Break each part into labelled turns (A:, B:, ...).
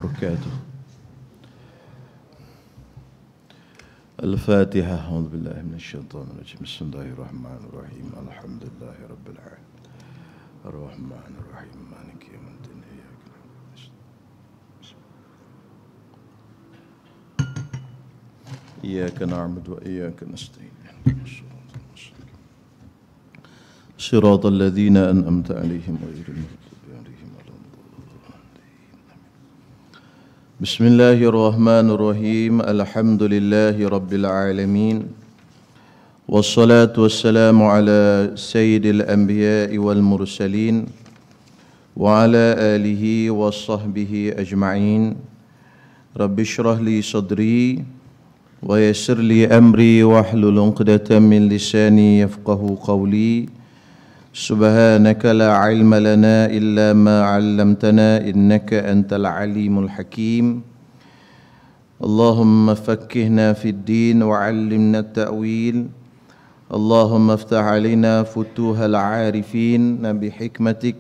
A: وبركاته. الفاتحة. أعوذ بالله من الشيطان الرجيم. بسم الله الرحمن الرحيم. الحمد لله رب العالمين الرحمن الرحيم مالك يوم الدين إياك نعبد وإياك نستعين صراط الذين أنعمت عليهم غير المغضوب عليهم ولا الضالين. بسم الله الرحمن الرحيم. الحمد لله رب العالمين والصلاة والسلام على سيد الأنبياء والمرسلين وعلى آله وصحبه أجمعين. رب اشرح لي صدري ويسر لي أمري واحلل عقدة من لساني يفقه قولي. سبحانك لا علم لنا إلا ما علمتنا إنك أنت العليم الحكيم. اللهم فقهنا في الدين وعلمنا التأويل. اللهم افتح علينا فتوح العارفين بحكمتك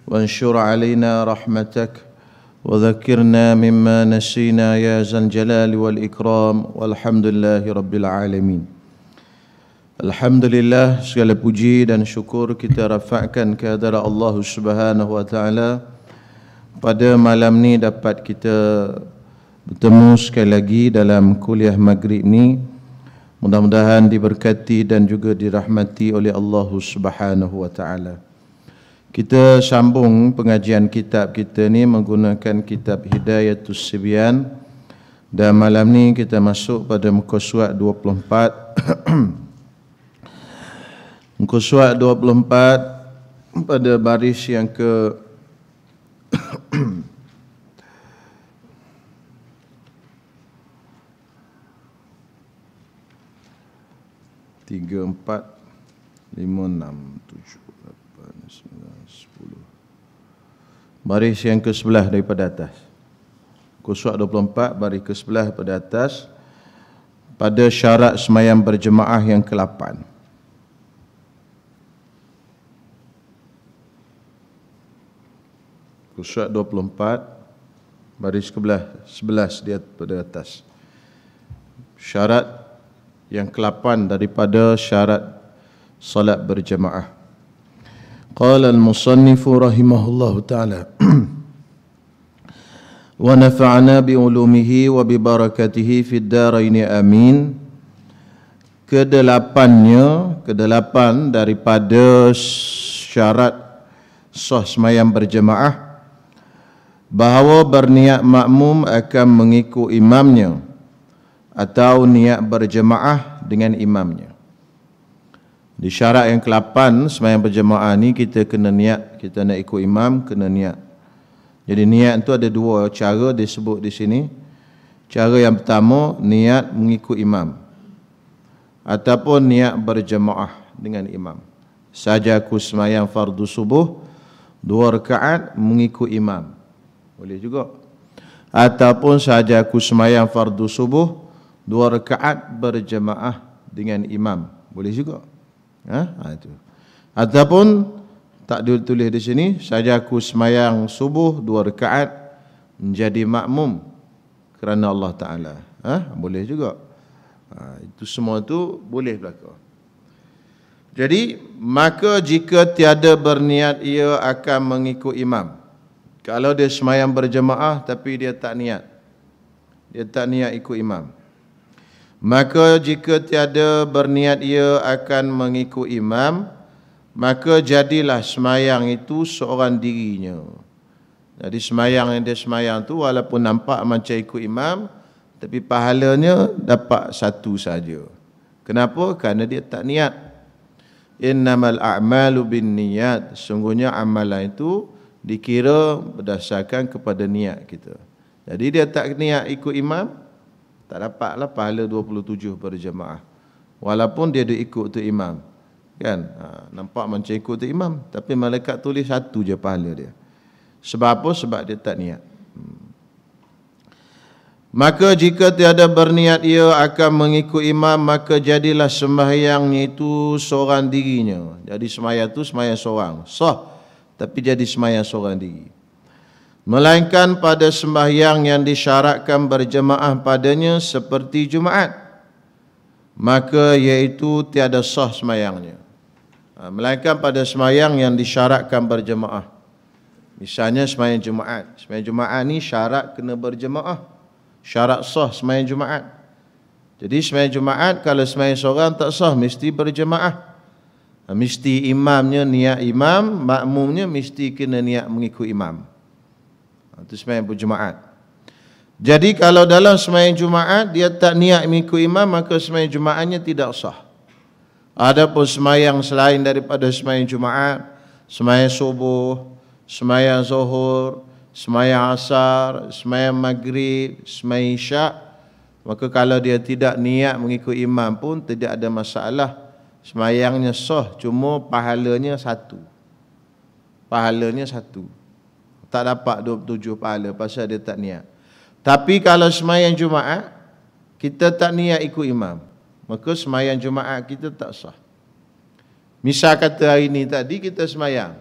A: وانشر علينا رحمتك وذكرنا مما نسينا يا ذا الجلال والإكرام. والحمد لله رب العالمين. Alhamdulillah, segala puji dan syukur kita rafakkan kehadirat Allah Subhanahu wa taala. Pada malam ni dapat kita bertemu sekali lagi dalam kuliah maghrib ni. Mudah-mudahan diberkati dan juga dirahmati oleh Allah Subhanahu wa taala. Kita sambung pengajian kitab kita ni menggunakan kitab Hidayatus Sibyan. Dan malam ni kita masuk pada muka surat 24. Muka surat 24 pada baris yang ke 3, 4, 5, 6, 7, 8, 9, 10. Baris yang ke-11 daripada atas. Muka surat 24 baris ke-11 pada atas pada syarat semayang berjemaah yang ke-8. Surat 24 baris ke-11 dia pada atas. Syarat yang ke-8 daripada syarat salat berjemaah. Qala al-musannifu rahimahullahu ta'ala wa nafa'ana bi ulumihi wa bi barakatihi fid darain amin. Kedelapan daripada syarat sah sembahyang berjemaah bahawa berniat makmum akan mengikut imamnya atau niat berjemaah dengan imamnya. Di syarat yang ke-8 sembahyang berjemaah ni kita kena niat, kita nak ikut imam kena niat. Jadi niat tu ada dua cara disebut di sini. Cara yang pertama niat mengikut imam ataupun niat berjemaah dengan imam. Saja aku sembahyang fardu subuh 2 rakaat mengikut imam. Boleh juga. Ataupun sahaja aku sembahyang fardu subuh 2 rakaat berjemaah dengan imam. Boleh juga. Itu. Ataupun tak ditulis di sini, sahaja aku sembahyang subuh 2 rakaat menjadi makmum kerana Allah Taala. Boleh juga. Itu semua tu boleh berlaku. Jadi, maka jika tiada berniat ia akan mengikut imam. Kalau dia sembahyang berjemaah tapi dia tak niat ikut imam, maka jika tiada berniat ia akan mengikut imam, maka jadilah sembahyang itu seorang dirinya. Jadi sembahyang yang dia sembahyang tu walaupun nampak macam ikut imam, tapi pahalanya dapat satu saja. Kenapa? Kerana dia tak niat. Innamal a'malu binniyat. Sungguhnya amalan itu dikira berdasarkan kepada niat kita. Jadi dia tak niat ikut imam, tak dapatlah pahala 27 berjemaah. Walaupun dia ada ikut tu imam. Kan? Nampak macam ikut tu imam, tapi malaikat tulis satu je pahala dia. Sebab apa? Sebab dia tak niat. Maka jika tiada berniat ia akan mengikut imam, maka jadilah sembahyangnya itu seorang dirinya. Jadi sembahyang tu sembahyang seorang. Sah. Tapi jadi sembahyang seorang diri. melainkan pada sembahyang yang disyaratkan berjemaah padanya seperti Jumaat, maka iaitu tiada sah sembahyangnya. Melainkan pada sembahyang yang disyaratkan berjemaah. Misalnya sembahyang Jumaat. Sembahyang Jumaat ni syarat kena berjemaah. Syarat sah sembahyang Jumaat. Jadi sembahyang Jumaat kalau sembahyang seorang tak sah, mesti berjemaah. Mesti imamnya niat imam, makmumnya mesti kena niat mengikut imam. Itu sembahyang berjemaat. Jadi kalau dalam sembahyang Jumaat dia tak niat mengikut imam, maka sembahyang Jumaatnya tidak sah. Adapun sembahyang selain daripada sembahyang Jumaat, sembahyang subuh, sembahyang zuhur, sembahyang asar, sembahyang maghrib, sembahyang isyak, maka kalau dia tidak niat mengikut imam pun tidak ada masalah. Sembahyangnya sah, cuma pahalanya satu. Pahalanya satu. Tak dapat 27 pahala pasal dia tak niat. Tapi kalau sembahyang Jumaat kita tak niat ikut imam, maka sembahyang Jumaat kita tak sah. Misal kata hari ni tadi kita sembahyang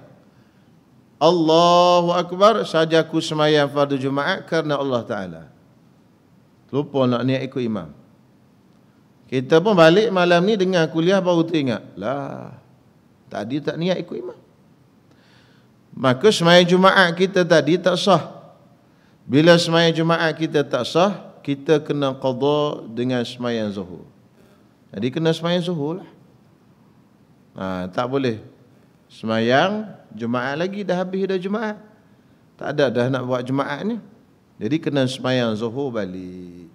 A: Allahu Akbar, saja aku sembahyang fardu Jumaat kerana Allah Ta'ala, lupa nak niat ikut imam. Kita pun balik malam ni dengar kuliah baru teringat, lah tadi tak niat ikut imam. Maka sembahyang Jumaat kita tadi tak sah. Bila sembahyang Jumaat kita tak sah, kita kena qada dengan sembahyang zuhur. Jadi kena sembahyang zuhur lah. Tak boleh sembahyang Jumaat lagi, dah habis dah Jumaat. Tak ada dah nak buat Jumaat ni. Jadi kena sembahyang zuhur balik.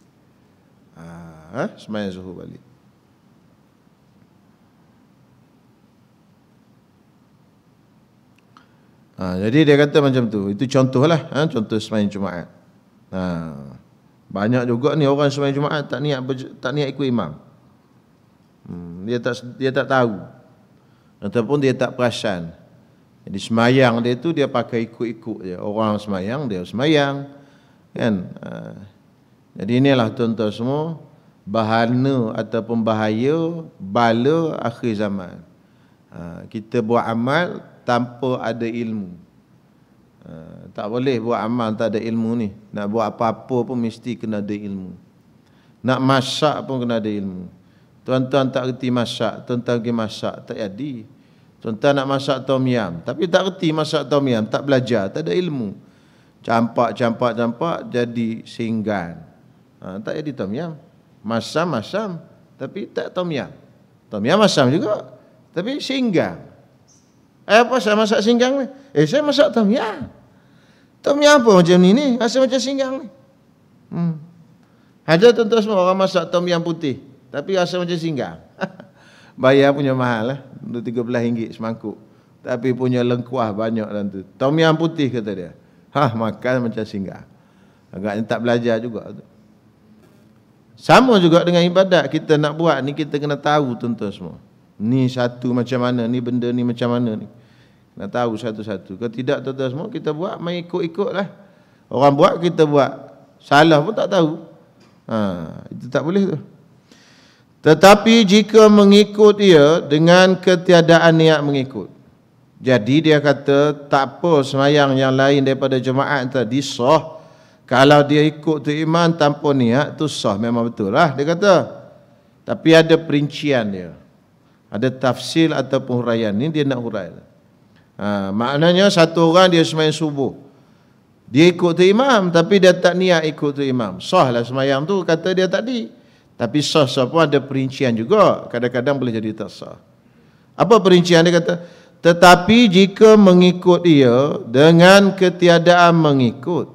A: Sembahyang zuhur balik. Jadi dia kata macam tu. Itu contohlah, contoh sembahyang Jumaat. Banyak juga ni orang sembahyang Jumaat tak niat ikut imam. Dia tak tahu, ataupun dia tak perasan. Jadi sembahyang dia tu dia pakai ikut-ikut je. Orang sembahyang dia sembahyang, kan? Jadi inilah tuan-tuan semua bahana ataupun bahaya bala akhir zaman. Kita buat amal tanpa ada ilmu. Tak boleh buat amal tak ada ilmu ni. Nak buat apa-apa pun mesti kena ada ilmu. Nak masak pun kena ada ilmu. Tuan-tuan tak reti masak, tuan-tuan pergi masak, tak jadi. Tuan-tuan nak masak tom yam, tapi tak reti masak tom yam, tak belajar, tak ada ilmu. Campak, jadi singgan. Tak jadi tom yam. Masam, tapi tak tom yam. Tom yam masam juga, tapi singgang. Apa saya masak singgang ni? Saya masak tom yam. Tom yam apa macam ni? Rasa macam singgang ni. Ada tuan-tuan semua orang masak tom yam putih, tapi rasa macam singgang. Bayar punya mahal lah, RM13 semangkuk. Tapi punya lengkuah banyak dalam tu. Tom yam putih kata dia. Makan macam singgang. Agaknya tak belajar juga tu. Sama juga dengan ibadat. Kita nak buat ni kita kena tahu tuan-tuan semua. Ni satu macam mana, ni benda ni macam mana ni. Kena tahu satu-satu. Kalau tidak tuan-tuan semua kita buat main ikut-ikut lah. Orang buat kita buat. Salah pun tak tahu. Itu tak boleh tu. Tetapi jika mengikut dia dengan ketiadaan niat mengikut. Jadi dia kata tak apa sembahyang yang lain daripada jemaat tadi sah. Kalau dia ikut tu imam tanpa niat tu sah, memang betul lah dia kata. Tapi ada perincian dia. Ada tafsir ataupun huraian. Ni dia nak hurai. Maknanya satu orang dia sembahyang subuh. Dia ikut tu imam tapi dia tak niat ikut tu imam. Sah lah sembahyang tu kata dia tadi. Tapi sah-sah pun ada perincian juga. Kadang-kadang boleh jadi tak sah. Apa perincian dia kata? Tetapi jika mengikut dia dengan ketiadaan mengikut.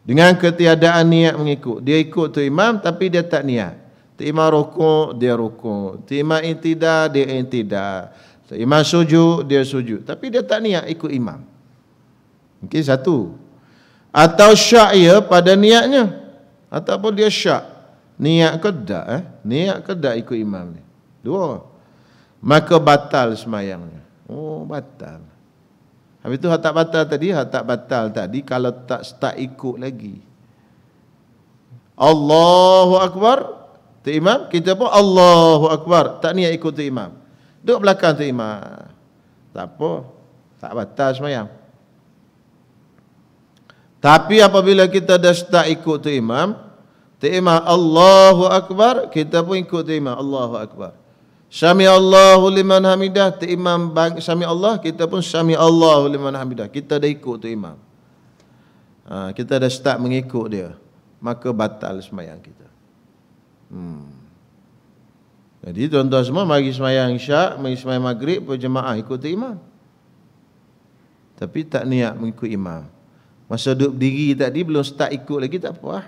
A: Dengan ketiadaan niat mengikut. Dia ikut tu imam tapi dia tak niat. Tu imam rukuk, dia rukuk. Tu imam intidar, dia intidar. Tu imam sujud, dia sujud. Tapi dia tak niat ikut imam. Mungkin satu. Atau syak ia pada niatnya. Ataupun dia syak. Niat ke tak? Niat ke tak ikut imam ni? Dua. Maka batal sembahyangnya. Batal. Habis tu hak tak batal tadi kalau tak start ikut lagi. Allahu Akbar. Tu imam, kita pun Allahu Akbar. Tak niat ikut tu imam. Duduk belakang tu imam. Tak apa. Tak batal sembahyang. Tapi apabila kita dah start ikut tu imam Allahu Akbar, kita pun ikut tu imam Allahu Akbar. Sami Allahu liman hamidah, tu imam sami Allah, kita pun sami Allahu liman hamidah. Kita dah ikut tu imam. Kita dah start mengikut dia, maka batal sembahyang kita. Jadi tuan-tuan semua mari sembahyang Isyak, mari sembahyang Maghrib berjemaah ikut tu imam. Tapi tak niat mengikut imam. Masa duduk berdiri tadi belum start ikut lagi, tak apa.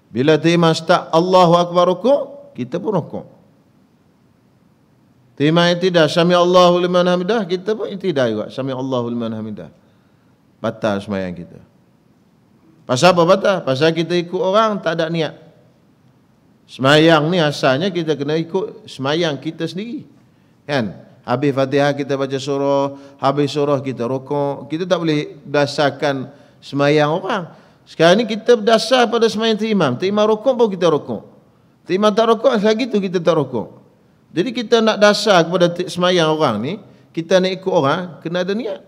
A: Bila tu imam start Allahu Akbar rukuk, kita pun rukuk. Tu imam tidak sami Allahu liman hamidah, kita pun tidak juga sami Allahu liman hamidah. Batal sembahyang kita. Pasal apa batal? Pasal kita ikut orang tak ada niat. Sembahyang ni asalnya kita kena ikut sembahyang kita sendiri. Kan? Habis Fatihah kita baca surah, habis surah kita rukuk. Kita tak boleh berdasarkan sembahyang orang. Sekarang ni kita berdasar pada sembahyang tu imam. Tu imam rukuk baru kita rukuk. Tu imam tak rukuk, lagi tu kita tak rukuk. Jadi kita nak dasar kepada sembahyang orang ni, kita nak ikut orang, kena ada niat.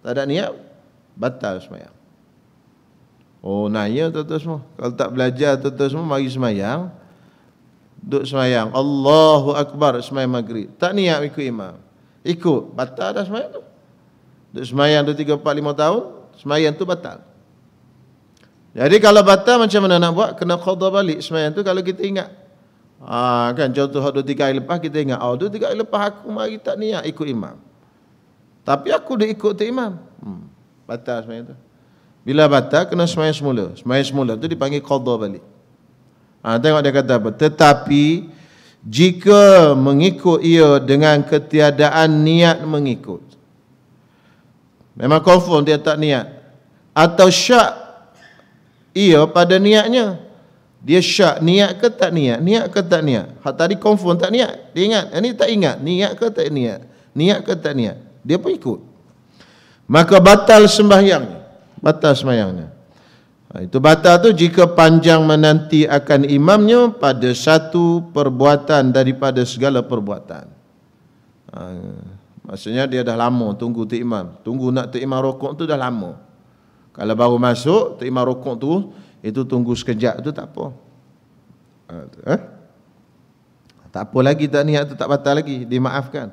A: Tak ada niat, batal sembahyang. Oh, naya tuan-tuan semua. Kalau tak belajar tuan-tuan semua, mari sembahyang. Duduk sembahyang Allahu Akbar sembahyang Maghrib, tak niat ikut imam, ikut, batal dah sembahyang tu. Duduk sembahyang 2, 3, 4, 5 tahun, sembahyang tu batal. Jadi kalau batal macam mana nak buat? Kena qada balik sembahyang tu kalau kita ingat. Kan contoh 2, 3 hari lepas kita ingat, 2, 3 hari lepas aku mari tak niat ikut imam, tapi aku dah ikut tu imam. Batal sembahyang tu. Bila batal kena sembahyang semula. Sembahyang semula tu dipanggil qada balik. Tengok dia kata apa? Tetapi jika mengikut ia dengan ketiadaan niat mengikut, memang confirm dia tak niat, atau syak ia pada niatnya, dia syak niat ke tak niat, niat ke tak niat. Hak tadi confirm tak niat, dia ingat, ini tak ingat, niat ke tak niat, niat ke tak niat, dia pun ikut, maka batal sembahyangnya. Batal sembahyangnya. Itu batal tu jika panjang menanti akan imamnya pada satu perbuatan daripada segala perbuatan. Maksudnya dia dah lama tunggu tu imam. Tunggu nak tu imam rukuk tu dah lama. Kalau baru masuk tu imam rukuk tu, itu tunggu sekejap tu tak apa. Tak apa lagi, tak niat tu tak batal lagi, dimaafkan.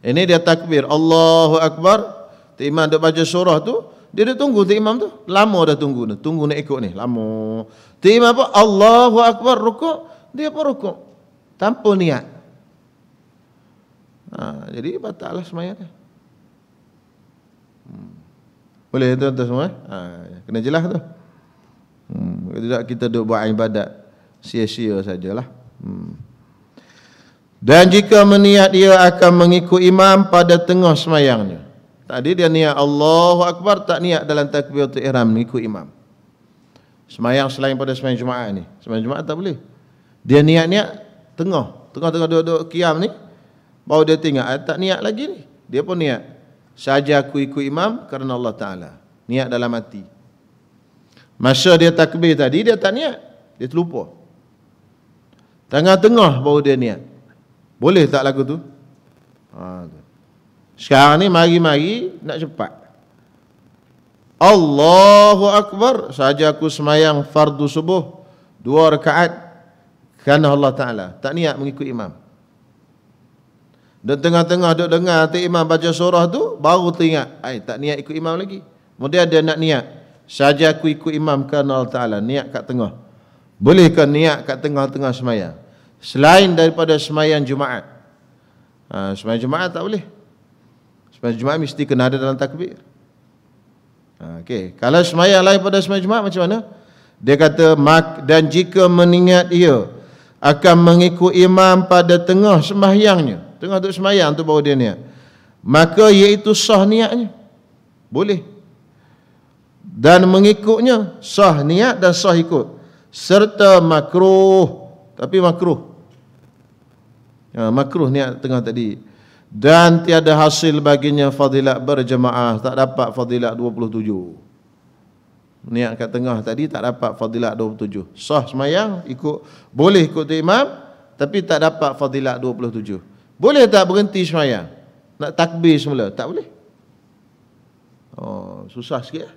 A: Ini dia takbir Allahu Akbar, tu imam duk baca surah tu, dia dah tunggu tu imam tu, lama dah tunggu ni, tunggu nak ikut ni, lama. Tu imam apa? Allahu Akbar rukuk, dia pun rukuk tanpa niat. Jadi batal lah sembahyang dia. Boleh tuan-tuan semua? Kena jelas tu. Tidak kita duk buat ibadat sia-sia sajalah. Dan jika meniat dia akan mengikut imam pada tengah sembahyangnya. Tadi dia niat Allahu Akbar, tak niat dalam takbiratul ihram mengikut imam. Sembahyang selain pada sembahyang Jumaat ni, sembahyang Jumaat tak boleh. Dia niat tengah duduk qiyam ni, baru dia tinggal, tak niat lagi ni. Dia pun niat, saja aku ikut imam kerana Allah Ta'ala. Niat dalam hati. Masa dia takbir tadi, dia tak niat, dia terlupa. Tengah-tengah baru dia niat. Boleh tak lagu tu? Sekarang ni mari-mari nak cepat. Allahu Akbar, saja aku semayang fardu subuh 2 rakaat kerana Allah Ta'ala, tak niat mengikut imam. Dan tengah-tengah duduk dengar tu imam baca surah tu, baru teringat, tak niat ikut imam lagi. Kemudian dia nak niat, saja aku ikut imam kerana Allah Ta'ala, niat kat tengah. Bolehkah niat kat tengah-tengah semayang selain daripada semayang Jumaat? Semayang Jumaat tak boleh. Semayang Jumaat mesti kena ada dalam takbir. Okey, kalau semayang lain pada semayang Jumaat macam mana? Dia kata, dan jika mengingat ia akan mengikut imam pada tengah sembahyangnya, tengah duduk sembahyang tu baru dia niat, maka iaitu sah niatnya. Boleh. Dan mengikutnya sah niat dan sah ikut, serta makruh, tapi makruh. Makruh niat tengah tadi. Dan tiada hasil baginya fadilat berjemaah, tak dapat fadilat 27. Niat kat tengah tadi tak dapat fadilat 27. Sah semayang, ikut, boleh ikut imam, tapi tak dapat fadilat 27. Boleh tak berhenti semayang, nak takbir semula? Tak boleh. Susah sikit.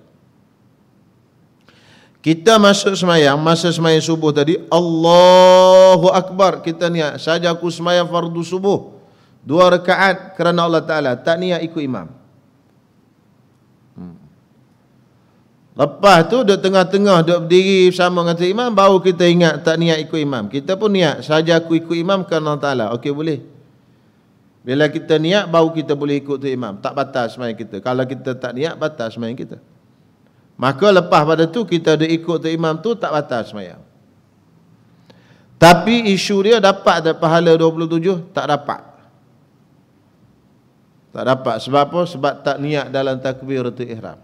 A: Kita masuk semayang, masa semayang subuh tadi, Allahu Akbar, kita niat, saja aku semayang fardu subuh 2 rakaat kerana Allah Ta'ala, tak niat ikut imam. Lepas tu duduk tengah-tengah, duduk berdiri bersama dengan imam, baru kita ingat tak niat ikut imam. Kita pun niat, saja aku ikut imam kerana Allah Ta'ala. Okey, boleh. Bila kita niat, baru kita boleh ikut tu imam. Tak batal semayang kita. Kalau kita tak niat, batal semayang kita. Maka lepas pada tu, kita ada ikut tu imam tu, tak batal semayang. Tapi isu dia dapat tak pahala 27? Tak dapat. Tak dapat. Sebab apa? Sebab tak niat dalam takbiratul ihram.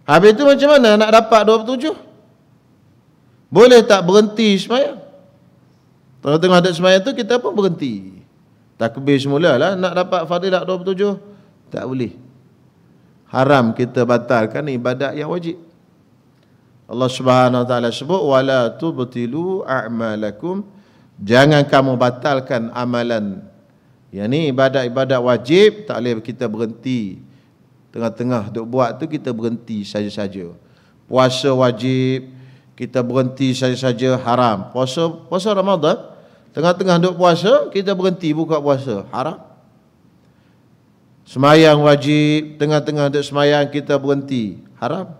A: Habis tu macam mana nak dapat 27? Boleh tak berhenti semayang? Tengah-tengah ada semayang tu, kita pun berhenti. Takbir semula lah. Nak dapat fadilat 27? Tak boleh. Haram kita batalkan ibadat yang wajib. Allah Subhanahu Wa Taala sebut, wala tubtilu a'malakum, jangan kamu batalkan amalan. Yang ni ibadat-ibadat wajib, tak boleh kita berhenti. Tengah-tengah duk buat tu, kita berhenti saja-saja. Puasa wajib, kita berhenti saja-saja, haram. Puasa Ramadan, tengah-tengah duk puasa, kita berhenti buka puasa, haram. Semayang wajib, tengah-tengah duk semayang, kita berhenti, haram.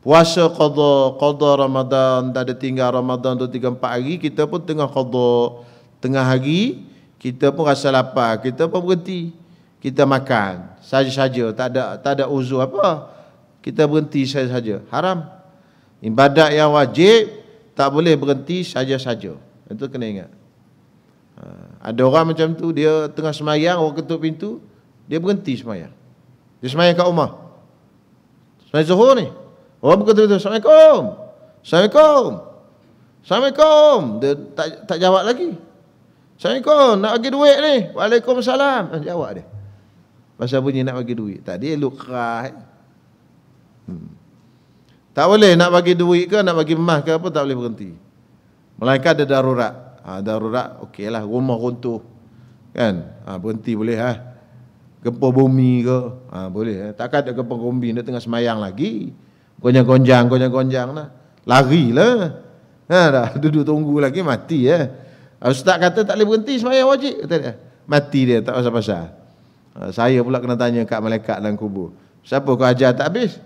A: Puasa qada Ramadan, tak ada tinggal Ramadan tu 3-4 hari, kita pun tengah qada, tengah hari, kita pun rasa lapar, kita pun berhenti. Kita makan saja-saja, tak ada uzur apa. Kita berhenti saja-saja, haram. Ibadat yang wajib tak boleh berhenti saja-saja. Itu kena ingat. Ada orang macam tu, dia tengah semayang, orang ketuk pintu, dia berhenti semayang. Dia semayang kat rumah. Semayang Zuhur ni. Orang berkata, Assalamualaikum. Assalamualaikum. Assalamualaikum. Dia tak jawab lagi. Assalamualaikum, nak bagi duit ni. Waalaikumsalam. Jawab dia. Pasal bunyi nak bagi duit. Tadi elok kerah. Tak boleh nak bagi duit ke, nak bagi emas ke apa, tak boleh berhenti. Melainkan ada darurat. Darurat, okeylah, rumah runtuh. Kan? Berhenti boleh. Gempa bumi ke, boleh. Takkan ada gempa bumi, dia tengah semayang lagi. Gonjang-gonjang lah. Larilah. Dah duduk tunggu lagi, mati. Ustaz kata tak boleh berhenti semayang wajib. Kata dia. Mati dia, tak pasal-pasal. Saya pula kena tanya kat malaikat dalam kubur. Siapa kau ajar tak habis?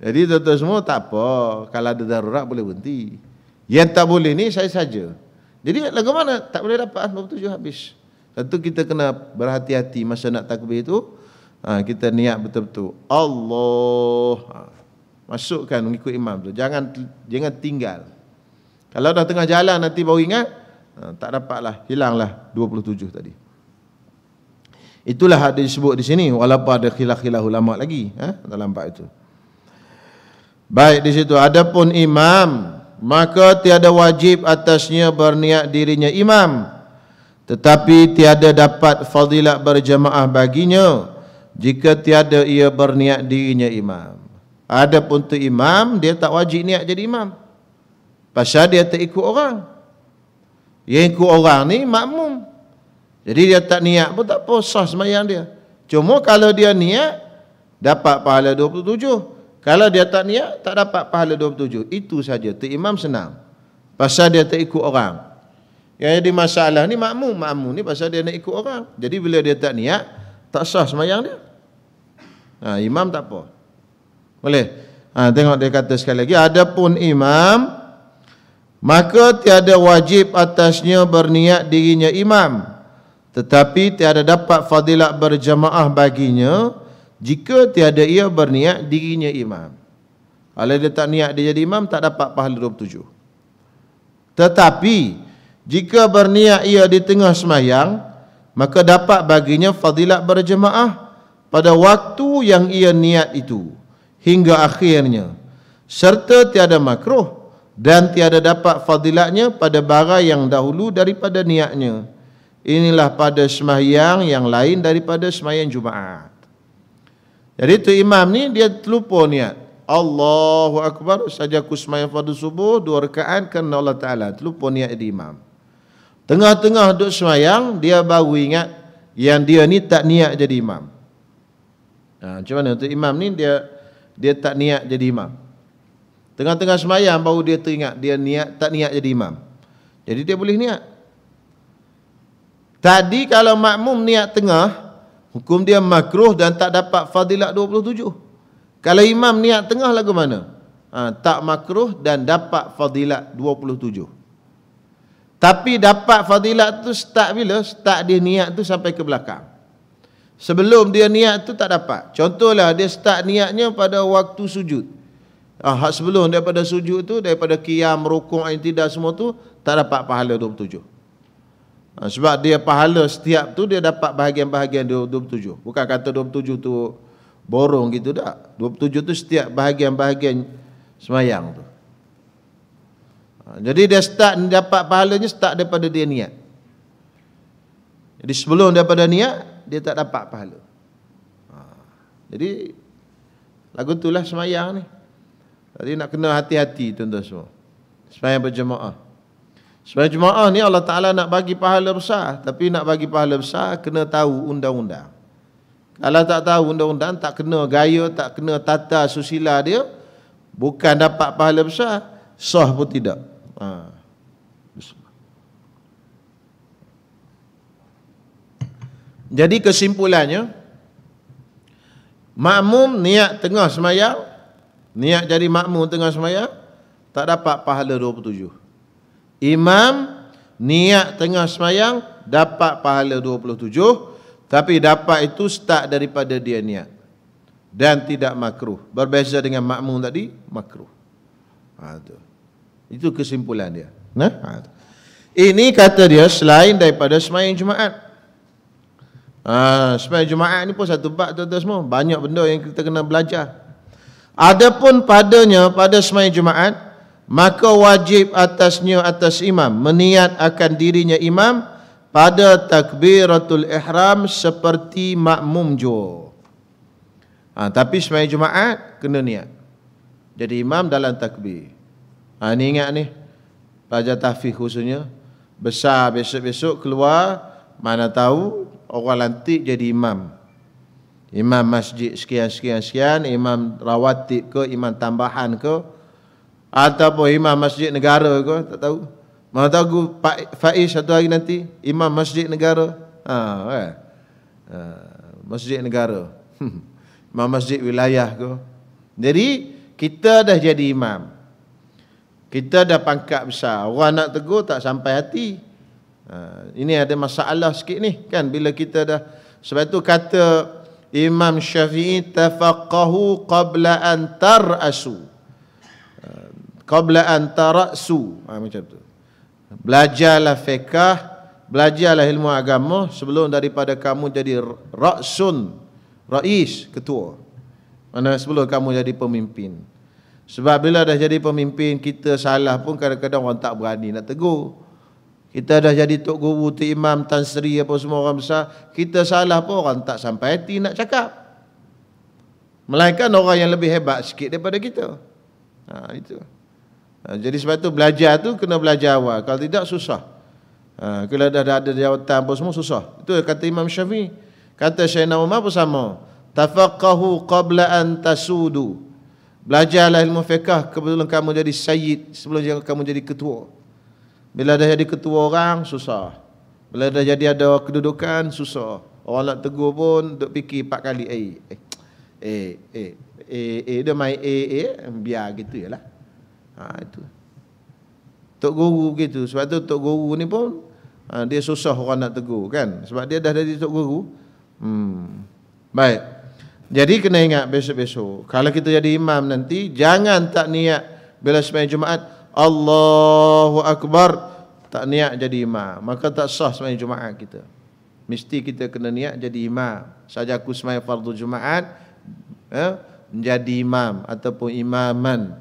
A: Jadi tuan-tuan semua tak apa. Kalau ada darurat boleh berhenti. Yang tak boleh ni saya saja. Jadi lagu mana? Tak boleh dapat 27 habis. Tentu kita kena berhati-hati masa nak takbir itu. Kita niat betul-betul. Allah. Masukkan mengikut imam tu. Jangan tinggal. Kalau dah tengah jalan nanti baru ingat, tak dapatlah. Hilanglah 27 tadi. Itulah ada disebut di sini, walaupun ada khilaf-khilaf ulama lagi dalam bab itu. Baik, di situ adapun imam, maka tiada wajib atasnya berniat dirinya imam, tetapi tiada dapat fadilat berjamaah baginya jika tiada ia berniat dirinya imam. Adapun tu imam, dia tak wajib niat jadi imam. Pasal dia tak ikut orang. Yang ikut orang ni makmum. Jadi dia tak niat pun tak apa, sah sembahyang dia. Cuma kalau dia niat, dapat pahala 27. Kalau dia tak niat, tak dapat pahala 27. Itu saja. Tu imam senang. Pasal dia tak ikut orang. Yang jadi masalah ni makmum. Makmum ni pasal dia nak ikut orang. Jadi bila dia tak niat, tak sah sembahyang dia. Imam tak apa. Boleh? Tengok dia kata sekali lagi. Adapun imam, maka tiada wajib atasnya berniat dirinya imam, tetapi tiada dapat fadilat berjamaah baginya jika tiada ia berniat dirinya imam. Kalau dia tak niat dia jadi imam, tak dapat pahala 27. Tetapi jika berniat ia di tengah semayang, maka dapat baginya fadilat berjamaah pada waktu yang ia niat itu hingga akhirnya, serta tiada makruh dan tiada dapat fadilatnya pada barang yang dahulu daripada niatnya. Inilah pada sembahyang yang lain daripada sembahyang Jumaat. Jadi tu imam ni dia terlupa niat. Allahu Akbar, saja aku sembahyang fardu subuh 2 rakaat kerana Allah Ta'ala. Terlupa niat di imam. Tengah-tengah duduk sembahyang, dia baru ingat yang dia ni tak niat jadi imam. Macam mana tu imam ni, dia tak niat jadi imam. Tengah-tengah semayang baru dia teringat dia tak niat jadi imam. Jadi dia boleh niat. Tadi kalau makmum niat tengah, hukum dia makruh dan tak dapat fadilat 27. Kalau imam niat tengah lagu mana? Tak makruh dan dapat fadilat 27. Tapi dapat fadilat tu start bila? Start dia niat tu sampai ke belakang. Sebelum dia niat tu tak dapat. Contohlah dia start niatnya pada waktu sujud. Sebelum daripada sujud tu, daripada qiyam, rukuk, i'tidal semua tu tak dapat pahala 27. Sebab dia pahala setiap tu dia dapat bahagian-bahagian 27. Bukan kata 27 tu borong gitu tak. 27 tu setiap bahagian-bahagian semayang tu. Jadi dia start dapat pahalanya start daripada dia niat. Jadi sebelum daripada niat dia tak dapat pahala. Jadi lagu itulah semayang ni. Jadi nak kena hati-hati tuan-tuan semua. Semayang berjemaah. Semayang jemaah ni Allah Ta'ala nak bagi pahala besar. Tapi nak bagi pahala besar kena tahu undang-undang. Kalau tak tahu undang-undang, tak kena gaya, tak kena tata susila dia, bukan dapat pahala besar, sah pun tidak. Jadi kesimpulannya, makmum niat tengah semayang, niat jadi makmum tengah semayang, tak dapat pahala 27. Imam niat tengah semayang, dapat pahala 27, tapi dapat itu start daripada dia niat. Dan tidak makruh. Berbeza dengan makmum tadi, makruh. Itu kesimpulan dia. Ini kata dia selain daripada semayang Jumaat. Semayang Jumaat ni pun satu bab tuan-tuan semua. Banyak benda yang kita kena belajar. Adapun padanya pada semayang Jumaat, maka wajib atasnya atas imam meniat akan dirinya imam pada takbiratul ihram seperti makmum jua. Tapi semayang Jumaat kena niat jadi imam dalam takbir. Ni ingat ni, pelajar tahfiz khususnya, besar besok-besok keluar, mana tahu orang lantik jadi imam. Imam masjid sekian-sekian, imam rawatib ke, imam tambahan ke, ataupun imam masjid negara ke, tak tahu. Mana tahu Pak Faiz satu hari nanti imam masjid negara. Masjid negara. Imam masjid wilayah ke. Jadi kita dah jadi imam. Kita dah pangkat besar. Orang nak tegur tak sampai hati. Ini ada masalah sikit ni kan, bila kita dah. Sebab itu kata Imam Syafi'i, tafaqahu qabla an tar'asu. Qabla an tara'su. Macam tu. Belajarlah fiqh, belajarlah ilmu agama sebelum daripada kamu jadi ra'sun, rais, ketua. Mana sebelum kamu jadi pemimpin. Sebab bila dah jadi pemimpin, kita salah pun kadang-kadang orang tak berani nak tegur. Kita dah jadi tok guru, tok imam, tan sri apa semua orang besar, kita salah pun orang tak sampai hati nak cakap. Melainkan orang yang lebih hebat sikit daripada kita. Itu. Jadi sebab tu belajar tu kena belajar awal. Kalau tidak susah. Kalau dah ada jawatan apa semua susah. Itu kata Imam Syafi'i. Kata Sayyidina Umar pun sama. Tafaqahu qabla an tasudu. Belajarlah ilmu fiqh sebelum kamu jadi sayyid, sebelum kamu jadi ketua. Bila dah jadi ketua orang, susah. Bila dah jadi ada kedudukan, susah. Orang nak tegur pun duk fikir 4 kali. Dia main biar gitu je lah. Itu. Tok guru gitu. Sebab tu tok guru ni pun dia susah orang nak tegur kan. Sebab dia dah jadi tok guru. Baik. Jadi kena ingat besok-besok, kalau kita jadi imam nanti, jangan tak niat bila sembahyang Jumaat Allahu Akbar, tak niat jadi imam, maka tak sah sembahyang Jumaat kita. Mesti kita kena niat jadi imam. Saja aku sembahyang fardu Jumaat, menjadi imam ataupun imaman.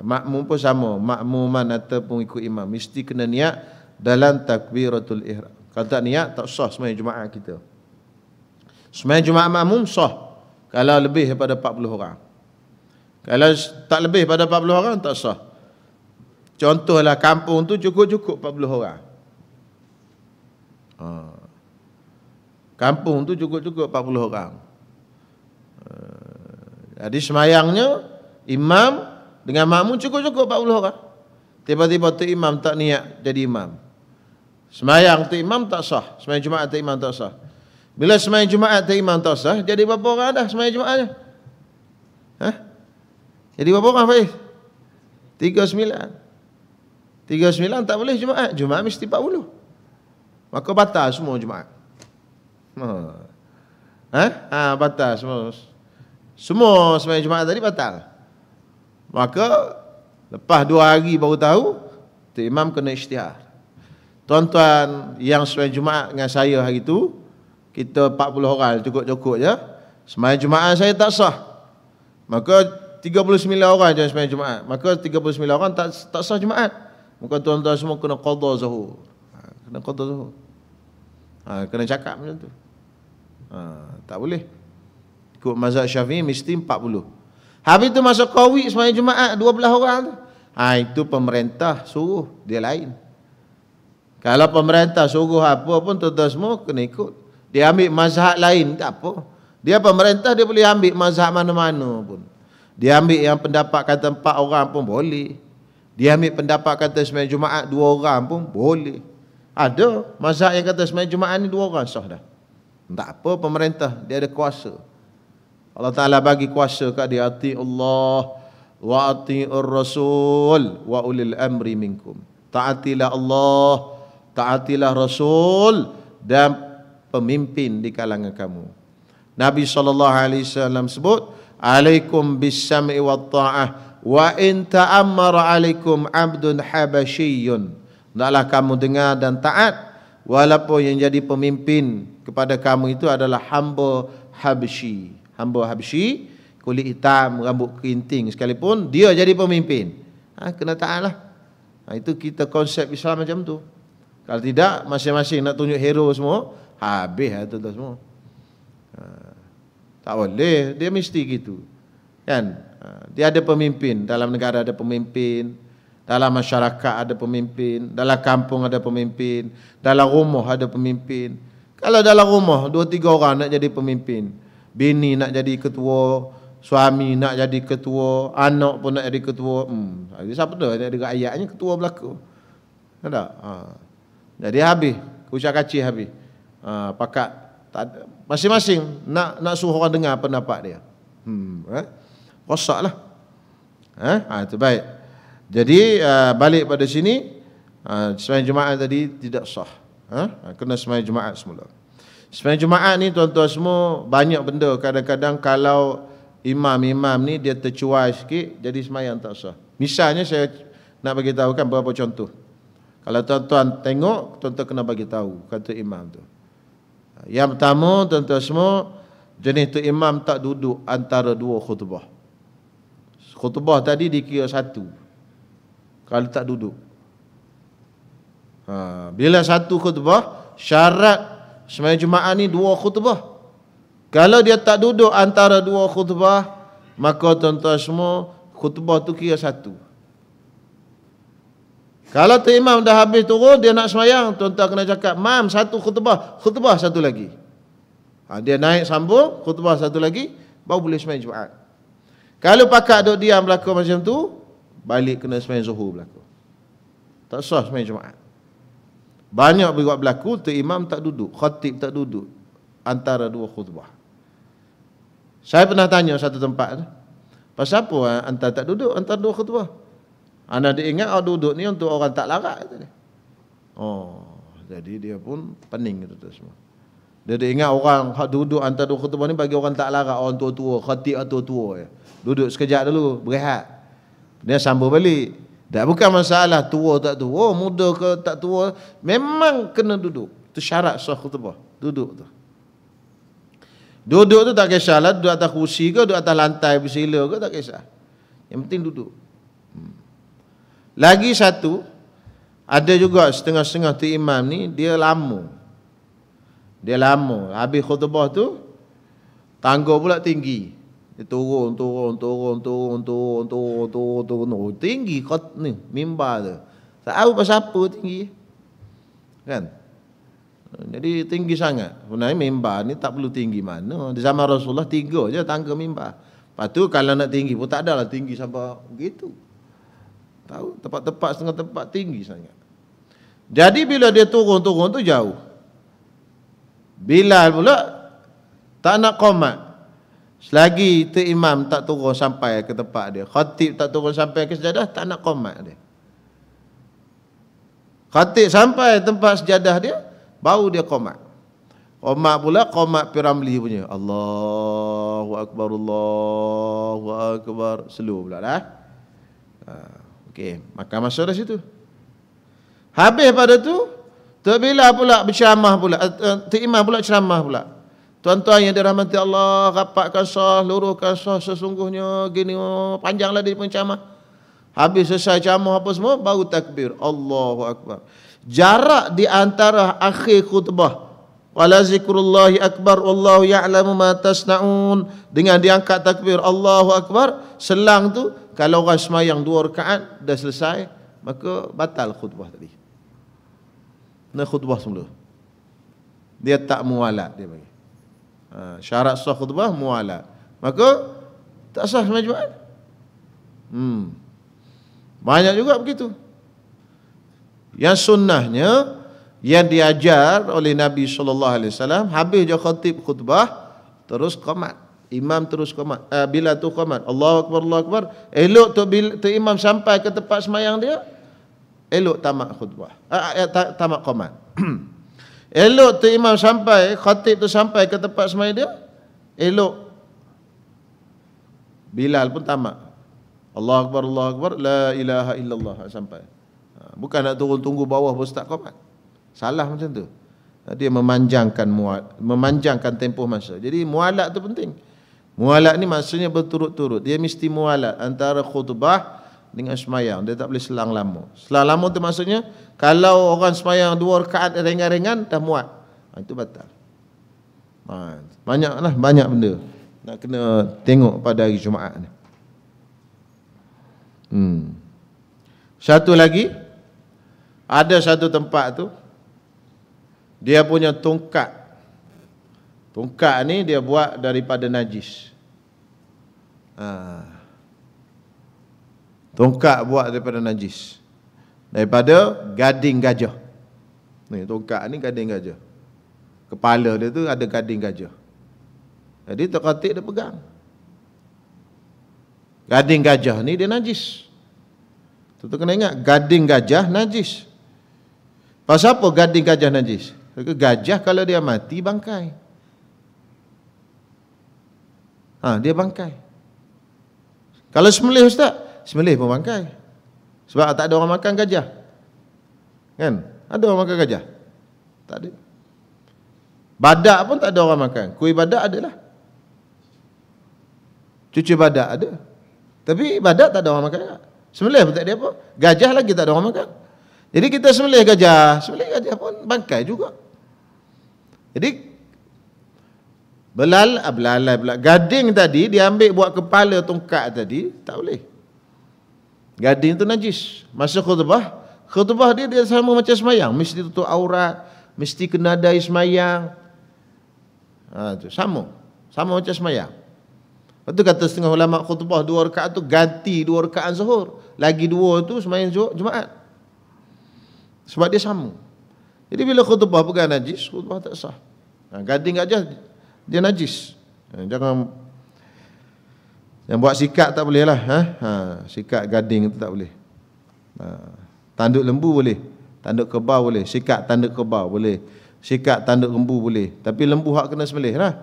A: Makmum pun sama, makmuman ataupun ikut imam, mesti kena niat dalam takbiratul ihram. Kalau tak niat, tak sah sembahyang Jumaat kita. Sembahyang Jumaat makmum sah kalau lebih daripada 40 orang. Kalau tak lebih daripada 40 orang tak sah. Contohlah kampung tu cukup-cukup 40 orang. Kampung tu cukup-cukup 40 orang. Jadi semayangnya imam dengan makmum cukup-cukup 40 orang. Tiba-tiba tu imam tak niat jadi imam. Semayang tu imam tak sah. Semayang Jumaat tu imam tak sah. Bila semayang Jumaat tu imam tak sah, jadi berapa orang dah semayang Jumaatnya? Hah? Jadi berapa orang Faiz? 39. 39 tak boleh Jumaat. Jumaat mesti 40. Maka batal semua Jumaat. Batal semua. Semua semayang Jumaat tadi batal. Maka lepas 2 hari baru tahu, tu imam kena isytihar. Tuan-tuan yang semayang Jumaat dengan saya hari tu, kita 40 orang cukup-cukup je. Semayang Jumaat saya tak sah. Maka 39 orang je semayang Jumaat. Maka 39 orang tak sah Jumaat. Maka tuan-tuan semua kena qadha zuhur. Kena qadha zuhur. Kena cakap macam tu. Tak boleh. Ikut mazhab Syafi'i mesti 40. Habis tu masa Qawi semayang Jumaat 12 orang tu. Itu pemerintah suruh, dia lain. Kalau pemerintah suruh apa pun tuan-tuan semua kena ikut. Dia ambil mazhab lain tak apa. Dia pemerintah, dia boleh ambil mazhab mana-mana pun. Dia ambil yang pendapat kata 4 orang pun boleh. Dia ambil pendapat kata semayang Jumaat 2 orang pun boleh. Ada mazhab yang kata semayang Jumaat ni 2 orang sah dah. Tak apa, pemerintah dia ada kuasa. Allah Ta'ala bagi kuasa kat dia, ati Allah wa ati'ur Rasul wa ulil amri minkum. Taatilah Allah, taatilah Rasul dan pemimpin di kalangan kamu. Nabi SAW sebut, alaikum bis-sam'i wa ta'ah wa in ta'ammara alaikum abdun habasyiyun. Hendaklah kamu dengar dan taat walaupun yang jadi pemimpin kepada kamu itu adalah hamba Habsyi. Hamba Habsyi, kulit hitam, rambut kerinting sekalipun, dia jadi pemimpin. Kena taatlah. Itu kita konsep Islam macam tu. Kalau tidak, masing-masing nak tunjuk hero semua, habis lah tuan-tuan semua. Tak boleh, dia mesti gitu. Kan? Dia ada pemimpin, dalam negara ada pemimpin, dalam masyarakat ada pemimpin, dalam kampung ada pemimpin, dalam rumah ada pemimpin. Kalau dalam rumah 2-3 orang nak jadi pemimpin, bini nak jadi ketua, suami nak jadi ketua, anak pun nak jadi ketua. Siapa tu? Ada ayatnya ketua berlaku. Ada. Jadi habis, kucak kacir habis. Pakat masing-masing nak suruh orang dengar pendapat dia. Rosaklah. Itu baik. Jadi balik pada sini, semayang Jumaat tadi tidak sah. Kena semayang Jumaat semula. Semayang Jumaat ni tuan-tuan semua banyak benda. Kadang-kadang kalau imam-imam ni dia tercuai sikit, jadi semayang tak sah. Misalnya saya nak bagi tahu kan beberapa contoh. Kalau tuan-tuan tengok, tuan-tuan kena bagi tahu kata imam tu. Yang pertama, tuan-tuan semua, jenis tu imam tak duduk antara 2 khutbah. Khutbah tadi dikira 1. Kalau tak duduk. Bila 1 khutbah, syarat semayang Jumaat ni 2 khutbah. Kalau dia tak duduk antara 2 khutbah, maka tuan-tuan semua, khutbah tu kira 1. Kalau tu imam dah habis turun, dia nak semayang, tuan-tuan kena cakap, mam 1 khutbah, khutbah 1 lagi. Dia naik sambung, khutbah 1 lagi, baru boleh semayang Jumaat. Kalau pakat duduk diam berlaku macam tu, balik kena semayang Zuhur berlaku. Tak sah semayang Jumaat. Banyak juga berlaku, tu imam tak duduk, khatib tak duduk antara 2 khutbah. Saya pernah tanya satu tempat, pasal apa antara tak duduk antara 2 khutbah? Anda diingat duduk ni untuk orang tak larat. Jadi dia pun pening itu semua. Dia ingat orang duduk antara 2 khutbah ni bagi orang tak larat, orang tua-tua, khatib tua-tua. Duduk sekejap dulu, berehat. Dia sambung balik. Tak, bukan masalah tua tak tua, muda ke tak tua, memang kena duduk. Itu syarat sah khutbah, duduk tu. Duduk tu tak kisahlah, duduk atas kursi ke, duduk atas lantai bersila ke, tak kisah. Yang penting duduk. Lagi satu, ada juga setengah-setengah tu imam ni, dia lama. Dia lama. Habis khutbah tu, tangga pula tinggi. Dia turun. Tinggi ni, mimbar tu. Tak tahu pasal apa tinggi. Kan? Jadi tinggi sangat. Sebenarnya mimbar ni tak perlu tinggi mana. Di zaman Rasulullah 3 je tangga mimbar. Lepas tu kalau nak tinggi pun tak adalah tinggi sampai begitu. Tahu, tempat-tempat setengah tempat tinggi sangat. Jadi bila dia turun-turun tu jauh. Bilal pula tak nak qomat. Selagi imam tak turun sampai ke tempat dia, khatib tak turun sampai ke sejadah, tak nak qomat dia. Khatib sampai tempat sejadah dia, baru dia qomat. Qomat pula qomat Piramli punya. Allahu Akbar, Allahu Akbar. Slow pula lah. Okey, maka masuk dari situ. Habis pada tu, Tok Bilal pula berceramah pula, Tok Imam pula ceramah pula. Tuan-tuan yang dirahmati Allah, rapatkan sah, luruskan sah sesungguhnya gini, panjanglah dia pun ceramah. Habis selesai ceramah apa semua, baru takbir. Allahu Akbar. Jarak di antara akhir khutbah, wala zikrullahi akbar wallahu ya'lamu ma tasna'un, dengan diangkat takbir Allahu Akbar, selang tu kalau orang semayang 2 rakaat dah selesai, maka batal khutbah tadi. Nak khutbah semula. Dia tak mualat dia bagi. Syarat sah khutbah mualat. Maka tak sah sembahyang Jumaat. Banyak juga begitu. Yang sunnahnya yang diajar oleh Nabi SAW, habis je khatib khutbah terus qamat. Imam terus qamat. Bila tu qamat, Allahu Akbar, Allahu Akbar. Elok tu imam sampai ke tempat semayang dia, elok tamat khutbah. Tamat qamat. Elok tu imam sampai, khatib tu sampai ke tempat semayang dia, elok Bilal pun tamat. Allahu Akbar, Allahu Akbar, la ilaha illallah sampai. Bukan nak turun tunggu bawah baru start qamat. Salah macam tu. Dia memanjangkan tempoh masa. Jadi mualat tu penting. Mualat ni maksudnya berturut-turut. Dia mesti mualat antara khutbah dengan semayang. Dia tak boleh selang lama. Selang lama tu maksudnya kalau orang semayang 2 rakaat ringan-ringan dah muat, itu batal. Banyak benda nak kena tengok pada hari Jumaat ni. Satu lagi, ada satu tempat tu dia punya tongkat. Tongkat ni dia buat daripada najis. Tongkat buat daripada najis. Daripada gading gajah. Ni tongkat ni gading gajah. Kepala dia tu ada gading gajah. Jadi tok khatib dia pegang. Gading gajah ni dia najis. Tu kena ingat, gading gajah najis. Pasal apa gading gajah najis? Gajah kalau dia mati bangkai. Dia bangkai. Kalau sembelih ustaz, sembelih pun bangkai. Sebab tak ada orang makan gajah. Kan? Ada orang makan gajah? Tak ada. Badak pun tak ada orang makan. Kuih badak adalah. Cucu badak ada. Tapi badak tak ada orang makan. Sembelih pun tak ada apa. Gajah lagi tak ada orang makan. Jadi kita sembelih gajah pun bangkai juga. Jadi belalai pula. Gading tadi dia ambil buat kepala tongkat tadi, tak boleh. Gading tu najis. Masa khutbah dia sama macam semayang, mesti tutup aurat, mesti kena adai semayang. Tu sama macam semayang. Lepas tu kata setengah ulama khutbah 2 rakaat tu ganti 2 rakaat zuhur, lagi 2 tu semayang Jumaat. Sebab dia sama. Jadi bila khutbah pegang najis, khutbah tak sah. Gading gajah dia najis. Jangan yang buat sikat tak boleh lah. Sikat gading tu tak boleh. Tanduk lembu boleh, tanduk kebau boleh, sikat tanduk kebau boleh, sikat tanduk lembu boleh. Tapi lembu hak kena sembelih lah.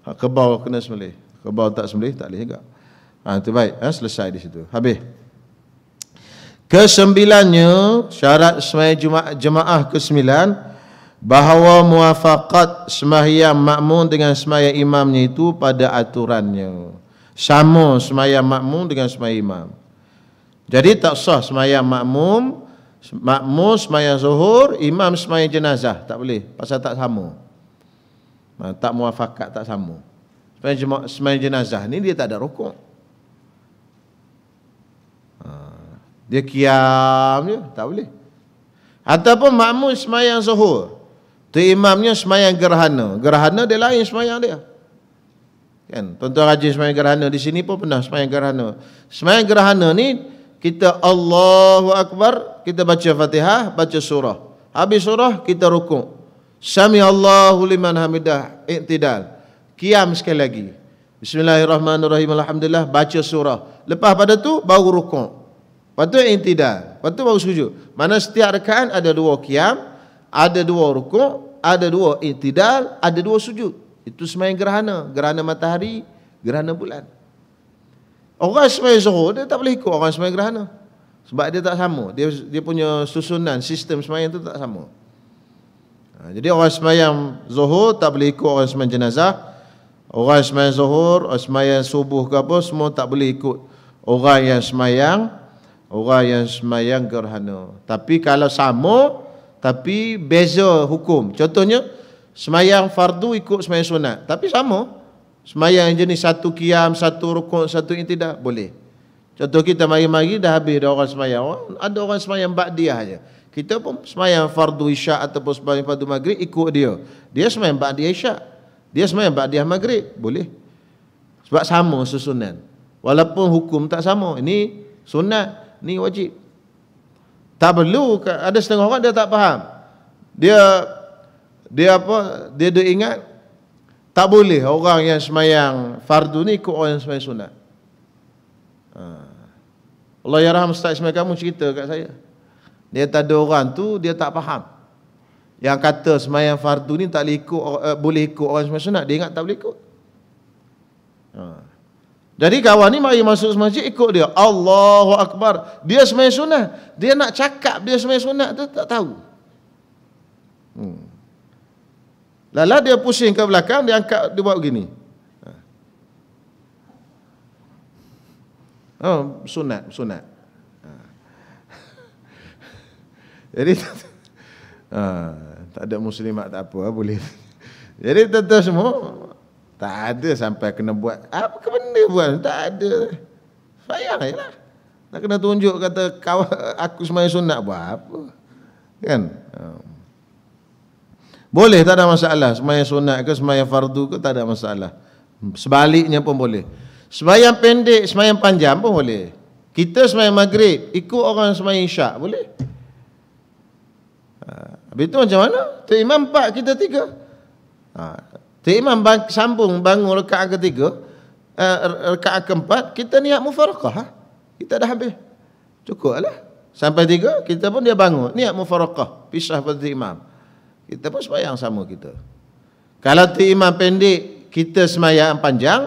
A: Hak kebau kena sembelih. Kebau tak sembelih tak boleh juga. Itu baik. Selesai di situ. Habis. Kesembilannya, syarat sembahyang jemaah ke-9, bahawa muwafaqat sembahyang makmum dengan sembahyang imamnya itu pada aturannya. Sama sembahyang makmum dengan sembahyang imam. Jadi tak sah sembahyang makmum sembahyang zuhur, imam sembahyang jenazah, tak boleh, pasal tak sama. Tak muwafaqat, tak sama. Sembahyang jenazah ni dia tak ada rukuk. Dia kiam je, tak boleh. Ataupun makmum sembahyang zuhur, tu imamnya sembahyang gerhana. Gerhana dia lain sembahyang dia. Kan, tuan-tuan rajin sembahyang gerhana di sini pun pernah sembahyang gerhana. Sembahyang gerhana ni kita Allahu Akbar, kita baca Fatihah, baca surah. Habis surah kita rukuk. Sami Allahu liman hamidah, i'tidal. Qiyam sekali lagi. Bismillahirrahmanirrahim, alhamdulillah, baca surah. Lepas pada tu baru rukuk. Lepas tu i'tidal. Lepas tu baru sujud. Mana setiap rakaat ada 2 qiyam, ada 2 rukuk, ada 2 i'tidal, ada 2 sujud. Itu sembahyang gerhana, gerhana matahari, gerhana bulan. Orang sembahyang zuhur dia tak boleh ikut orang sembahyang gerhana. Sebab dia tak sama. Dia punya susunan sistem sembahyang tu tak sama. Jadi orang sembahyang zuhur tak boleh ikut orang sembahyang jenazah. Orang sembahyang zuhur, orang sembahyang subuh ke apa, semua tak boleh ikut orang yang sembahyang gerhana. Tapi kalau sama, tapi beza hukum. Contohnya sembahyang fardu ikut sembahyang sunat, tapi sama. Sembahyang jenis 1 qiyam, 1 rukuk, 1 i'tidal boleh. Contoh kita mari-mari dah habis dah orang sembahyang. Ada orang sembahyang ba'diyah aja. Kita pun sembahyang fardu isyak ataupun sembahyang fardu maghrib ikut dia. Dia sembahyang ba'diyah isyak, dia sembahyang ba'diyah maghrib, boleh. Sebab sama susunan. Walaupun hukum tak sama. Ini sunat, ni wajib. Tak perlu, ada setengah orang dia tak faham. Dia ingat tak boleh orang yang sembahyang fardu ni ikut orang yang sembahyang sunat. Allah ya rahmat Ustaz Ismail kamu cerita kat saya. Dia tak ada orang tu dia tak faham. Yang kata sembahyang fardu ni tak boleh ikut, boleh ikut orang sembahyang sunat, dia ingat tak boleh ikut. Jadi kawan ni mari masuk masjid ikut dia. Allahu Akbar. Dia sembahyang sunat. Dia nak cakap dia sembahyang sunat tu tak tahu. Lala dia pusing ke belakang, dia angkat, dia buat begini. Oh, sunat. Jadi tak ada muslimat tak apa, boleh. Jadi tuan-tuan semua tak ada sampai kena buat apa ke benda buat, tak ada. Sayang ajalah. Nak kena tunjuk kata aku sembahyang sunat buat apa? Kan? Boleh, tak ada masalah. Sembahyang sunat ke sembahyang fardu ke tak ada masalah. Sebaliknya pun boleh. Sembahyang pendek, sembahyang panjang pun boleh. Kita sembahyang maghrib ikut orang sembahyang isyak, boleh. Habis tu macam mana? Tok Imam 4, kita 3. Tok Imam sambung bangun rakaat ketiga, rakaat keempat, kita niat mufaraqah. Kita dah habis. Cukup lah. Sampai 3, kita pun dia bangun. Niat mufaraqah, pisah pada Tok Imam. Kita pun sembahyang sama kita. Kalau Tok Imam pendek, kita sembahyang panjang,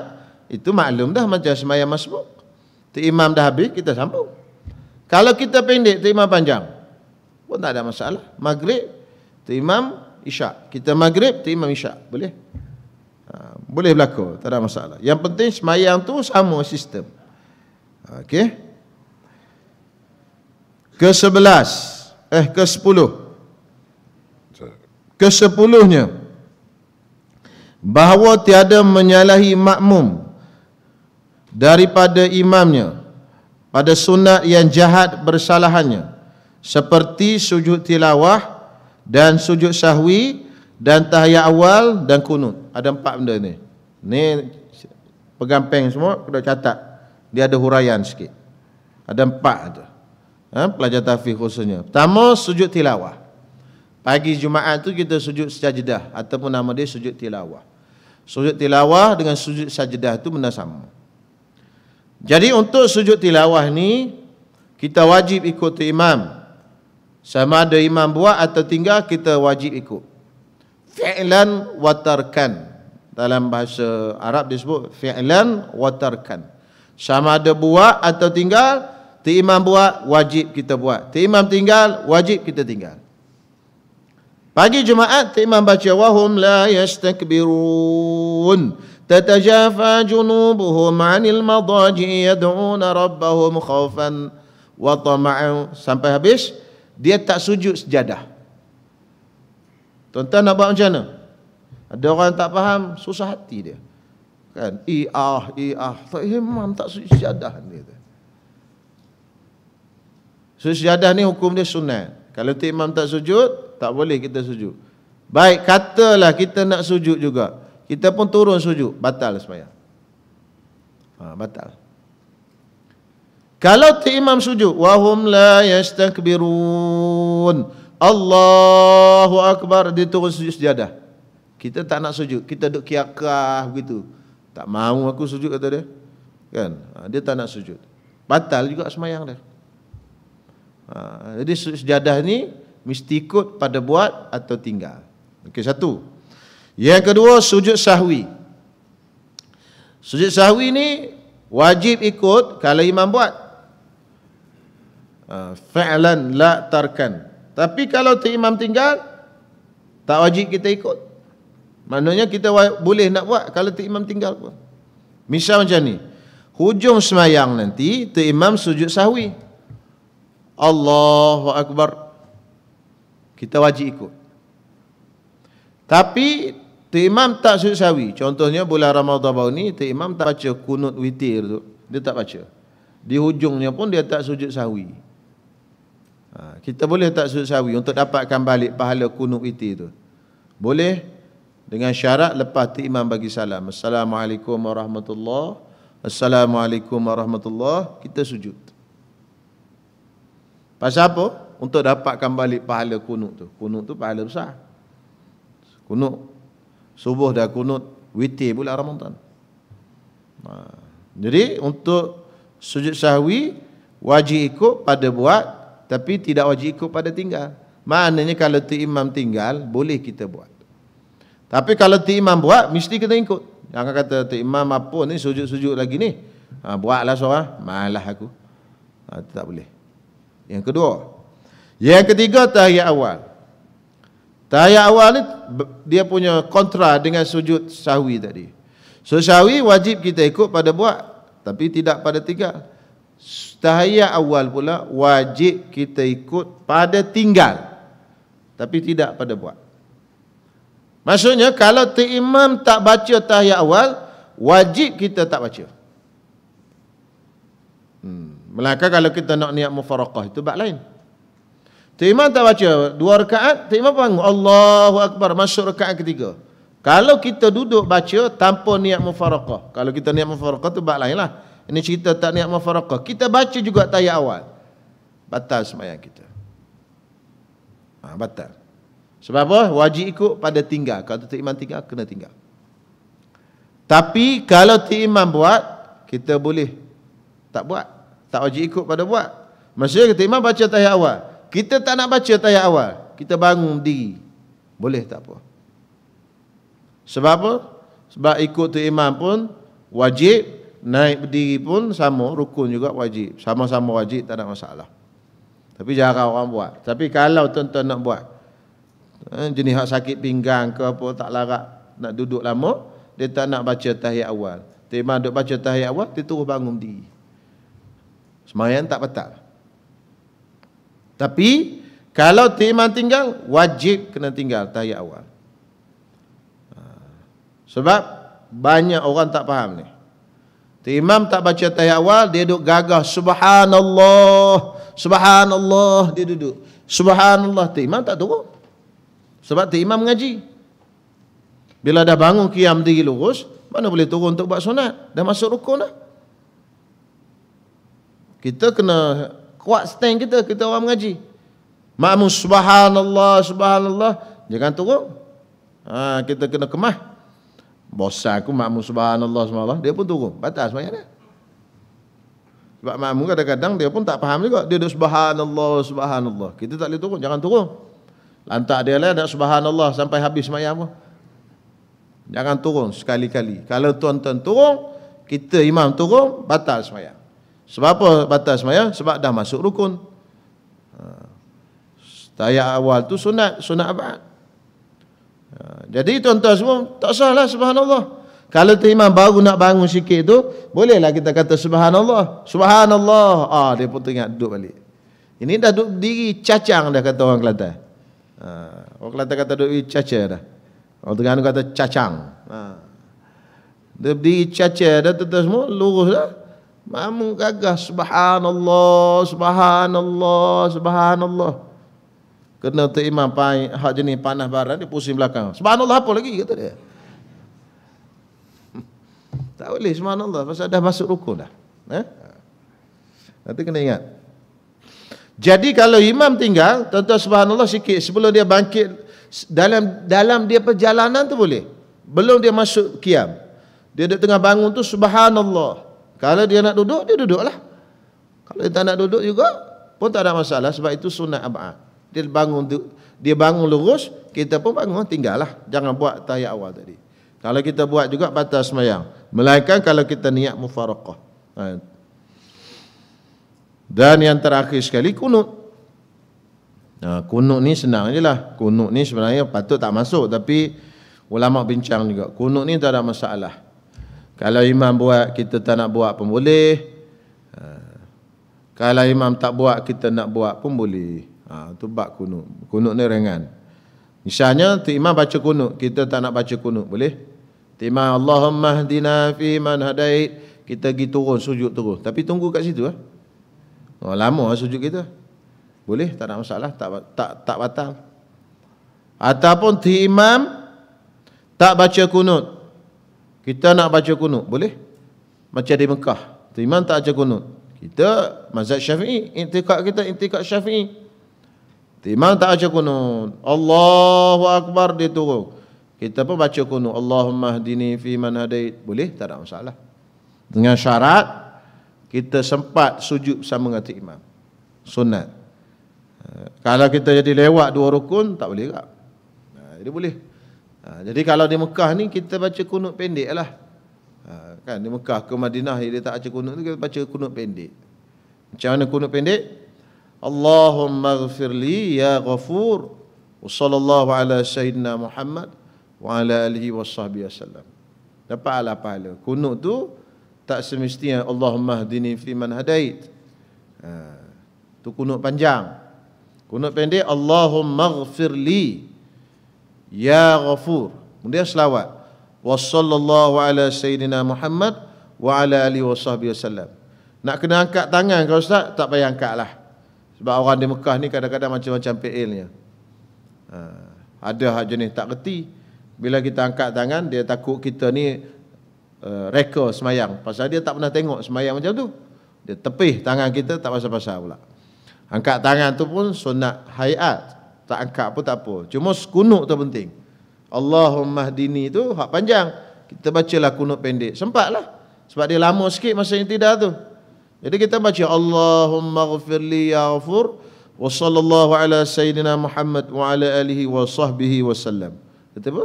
A: itu maklum dah macam sembahyang masbuk. Tok Imam dah habis, kita sambung. Kalau kita pendek, Tok Imam panjang, pun tak ada masalah. Maghrib, Tok Imam isyak. Kita maghrib, Tok Imam isyak. Boleh? Boleh berlaku, tak ada masalah. Yang penting sembahyang tu sama sistem. Okey. Ke-11, ke-10. Ke-10-nya, bahawa tiada menyalahi makmum daripada imamnya pada sunat yang jahat bersalahannya, seperti sujud tilawah dan sujud sahwi dan tahiyat awal dan kunut. Ada 4 benda ni. Ni pegang peng semua, kena catat. Dia ada huraian sikit. Ada 4 aja. Pelajar tahfiz khususnya. Pertama, sujud tilawah. Pagi Jumaat tu kita sujud sajdah ataupun nama dia sujud tilawah. Sujud tilawah dengan sujud sajdah tu benda sama. Jadi untuk sujud tilawah ni kita wajib ikut imam. Sama ada imam buat atau tinggal, kita wajib ikut. Fi'lan wa tarkan. Dalam bahasa Arab disebut fi'lan wa tarkan. Sama ada buat atau tinggal, imam buat wajib kita buat. Imam tinggal wajib kita tinggal. Pagi Jumaat imam baca wahum la yastakbirun tatajafa junubuhum 'anil madaji yad'una rabbahum khaufan wa tama'an, sampai habis. Dia tak sujud sejadah. Tuan-tuan nak buat macam mana? Ada orang tak faham, susah hati dia. Kan? Tak imam tak sujud sejadah ni. Sujud sejadah ni hukum dia sunat. Kalau imam tak sujud, tak boleh kita sujud. Baik, katalah kita nak sujud juga, kita pun turun sujud, batal sembahyang. Batal. Kalau imam sujud, wahum la yastakbirun, Allahu Akbar, dia turun sujud sejadah. Kita tak nak sujud, kita duduk kiakah begitu. Tak mahu aku sujud, kata dia. Kan? Dia tak nak sujud. Batal juga semayang dia. Jadi sejadah ni mesti ikut pada buat atau tinggal. Okey, satu. Yang kedua, sujud sahwi. Sujud sahwi ni wajib ikut kalau imam buat. Fa'lan la tarkan. Tapi kalau imam tinggal, tak wajib kita ikut. Maknanya kita boleh nak buat kalau imam tinggal pun. Misal macam ni, hujung semayang nanti imam sujud sahwi, Allahu Akbar, kita wajib ikut. Tapi imam tak sujud sahwi. Contohnya bulan Ramadan baru ni, imam tak baca kunut witir tu, dia tak baca. Di hujungnya pun dia tak sujud sahwi. Kita boleh tak sujud sahwi untuk dapatkan balik pahala kunut witir tu? Boleh, dengan syarat lepas imam bagi salam, Assalamualaikum warahmatullahi, Assalamualaikum warahmatullahi, kita sujud. Pasal apa? Untuk dapatkan balik pahala kunut tu. Kunut tu pahala besar. Kunut subuh dah kunut witir bulan Ramadan. Jadi untuk sujud sahwi wajib ikut pada buat, tapi tidak wajib ikut pada tinggal. Maknanya kalau imam tinggal, boleh kita buat. Tapi kalau imam buat, mesti kita ikut. Jangan kata imam apa ni sujud-sujud lagi ni, buatlah seorang, malah aku. Itu tak boleh. Yang kedua. Yang ketiga, tahiyat awal. Tahiyat awal ni dia punya kontra dengan sujud sahwi tadi. Sujud sahwi wajib kita ikut pada buat, tapi tidak pada tinggal. Tahiyat awal pula wajib kita ikut pada tinggal, tapi tidak pada buat. Maksudnya kalau imam tak baca tahiyat awal, wajib kita tak baca. Melainkan kalau kita nak niat mufaraqah, itu bab lain. Imam tak baca 2 rakaat, imam bangun Allahu Akbar, masuk rakaat ketiga. Kalau kita duduk baca tanpa niat mufaraqah, kalau kita niat mufaraqah tu bab lain lah. Ini cerita tak niat mufaraqah, kita baca juga tahiyat awal, batal sembahyang kita. Batal. Sebab apa? Wajib ikut pada tinggal. Kalau imam tinggal, kena tinggal. Tapi kalau imam buat, kita boleh tak buat. Tak wajib ikut pada buat. Maksudnya imam baca tahiyat awal, kita tak nak baca tahiyat awal, kita bangun diri, boleh tak apa. Sebab apa? Sebab ikut imam pun wajib, naik berdiri pun sama, rukun juga wajib. Sama-sama wajib, tak ada masalah. Tapi jarang orang buat. Tapi kalau tuan-tuan nak buat, jenis hak sakit pinggang ke apa, tak larat nak duduk lama, dia tak nak baca tahiyat awal, imam duk baca tahiyat awal, dia terus bangun berdiri, sembahyang tak batal. Tapi kalau imam tinggal, wajib kena tinggal tahiyat awal. Sebab banyak orang tak faham ni. Imam tak baca tahiyat awal, dia duduk gagah subhanallah, subhanallah, dia duduk subhanallah, imam tak turun. Sebab imam mengaji. Bila dah bangun qiyam diri lurus, mana boleh turun untuk buat sunat? Dah masuk rukun dah. Kita kena kuat stand kita orang mengaji. Makmum subhanallah, subhanallah, jangan turun. Kita kena kemah. Bosan aku makmum subhanallah, subhanallah, dia pun turun. Batal sembahyang dia. Sebab makmum kadang-kadang dia pun tak faham juga. Dia duduk subhanallah, subhanallah. Kita tak boleh turun, jangan turun. Lantak dia lah nak subhanallah sampai habis sembahyang pun. Jangan turun sekali-kali. Kalau tuan-tuan turun, kita imam turun, batal sembahyang. Sebab apa batal sembahyang? Sebab dah masuk rukun. Tahiyat awal tu sunat abad. Jadi tuan-tuan semua tak salah subhanallah. Kalau imam baru nak bangun sikit tu, bolehlah kita kata subhanallah, subhanallah. Dia pun teringat duduk balik. Ini dah duduk berdiri cacang dah, kata orang Kelantan. Orang Kelantan kata duduk caca dah. Orang Terengganu kata cacang. Dia berdiri caca dah, tuan-tuan semua lurus dah. Makmum gagah subhanallah, subhanallah, subhanallah. Kena tu imam hak jenis panas barat, dia pusing belakang. Subhanallah apa lagi, kata dia. Tak boleh, subhanallah, pasal dah masuk rukun dah. Nanti kena ingat. Jadi kalau imam tinggal, tuan-tuan subhanallah sikit sebelum dia bangkit, dalam dia perjalanan tu boleh. Belum dia masuk qiyam. Dia duduk tengah bangun tu subhanallah. Kalau dia nak duduk, dia duduklah. Kalau dia tak nak duduk juga pun tak ada masalah, sebab itu sunat ab'ad. Dia bangun lurus, kita pun bangun tinggallah. Jangan buat tahiyat awal tadi. Kalau kita buat juga batal sembahyang. Melainkan kalau kita niat mufaraqah. Dan yang terakhir sekali kunut. Kunut ni senang je lah. Kunut ni sebenarnya patut tak masuk, tapi ulama bincang juga. Kunut ni tak ada masalah. Kalau imam buat, kita tak nak buat pun boleh. Kalau imam tak buat, kita nak buat pun boleh. Itu bab kunut. Kunut ni ringan. Misalnya imam baca kunut, kita tak nak baca kunut, boleh? Imam Allahumma hdina fi man hadait, kita pergi turun sujud terus. Tapi tunggu kat situ lama sujud kita. Boleh, tak ada masalah, tak batal. Ataupun imam tak baca kunut, kita nak baca kunut, boleh? Macam di Mekah, imam tak baca kunut. Kita mazhab Syafi'i, intikad Syafi'i. Imam tak baca kunut, Allahu Akbar, dia turun. Kita pun baca kunut, Allahumma hdini fi man hadait, boleh, tak ada masalah. Dengan syarat kita sempat sujud bersama dengan imam. Sunat. Kalau kita jadi lewat 2 rukun, tak boleh tak? Jadi boleh. Jadi kalau di Mekah ni kita baca kunut pendek lah. Kan di Mekah ke Madinah dia tak baca kunut tu, kita baca kunut pendek. Macam mana kunut pendek? Allahumma ghafirli ya ghafur wa sallallahu ala sayyidina Muhammad wa ala alihi wa sahbihi wasallam. Dapatlah pahala. Kunut tu tak semestinya Allahumma hdini fi man hadait. Tu kunut panjang. Kunut pendek Allahumma ghafirli ya ghafur. Kemudian selawat. Wa sallallahu ala sayyidina Muhammad wa ala alihi wa sahbihi wasallam. Nak kena angkat tangan kalau ustaz, tak payah angkat lah. Sebab orang di Mekah ni kadang-kadang macam-macam PL-nya. Ada hak jenis tak reti. Bila kita angkat tangan, dia takut kita ni reka semayang. Pasal dia tak pernah tengok semayang macam tu. Dia tepih tangan kita, tak pasal-pasal pula. Angkat tangan tu pun sunat hayat. Tak angkat pun tak apa. Cuma kunut tu penting. Allahumma hdini tu hak panjang. Kita bacalah kunut pendek. Sempatlah. Sebab dia lama sikit masa intidah tu. Jadi kita baca Allahumma ghafirli ya ghafur wa sallallahu ala sayyidina Muhammad wa ala alihi wa sahbihi wasallam.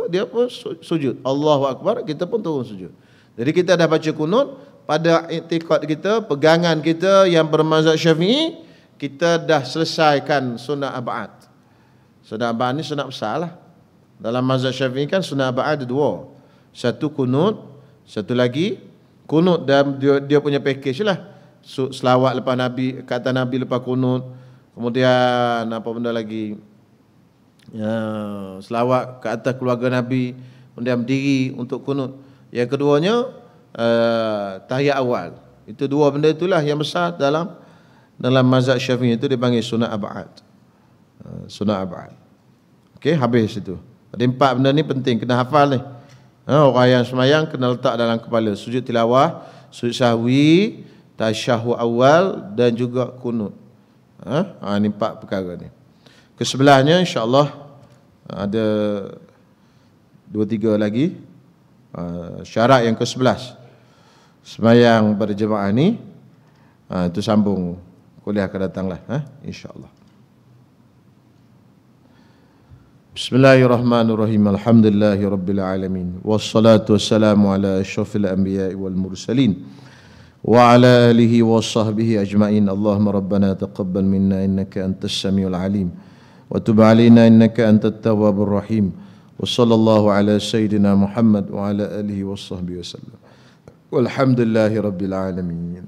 A: Dia pun sujud. Allahu Akbar, kita pun turun sujud. Jadi kita dah baca kunut, pada i'tiqad kita, pegangan kita yang bermazhab Syafi'i, kita dah selesaikan sunat ab'ad. Sunat ab'ad ni sunat besar lah. Dalam mazhab Syafi'i kan sunat ab'ad ada 2. Satu kunut, satu lagi kunut dan dia punya package lah. Selawat lepas Nabi, kata Nabi lepas kunut. Kemudian apa benda lagi? Selawat ke atas keluarga Nabi, kemudian berdiri untuk kunut. Yang keduanya tahiyat awal. Itu 2 benda itulah yang besar dalam mazhab Syafi'i, itu dipanggil sunat ab'ad. Sunat ab'ad. Okey, habis itu. Ada 4 benda ni penting kena hafal ni. Orang yang semayang kena letak dalam kepala. Sujud tilawah, sujud sahwi, tasyahud awal dan juga kunut. Ni 4 perkara ni. Kesebelahnya insya-Allah ada 2-3 lagi. Syarat yang ke-11 semayang berjemaah ni, itu sambung kuliah akan datanglah, insya-Allah. Bismillahirrahmanirrahim. Alhamdulillahirabbil alamin. Wassalatu wassalamu ala asyrafil anbiya'i wal mursalin wa ala alihi wa sahbihi ajma'in. Allahumma rabbana taqabbal minna innaka antas samiul alim wa tub alaina innaka antat tawwabur rahim. Wa sallallahu ala sayyidina Muhammad wa ala alihi wa sahbihi wasallam. Walhamdulillahirabbil alamin.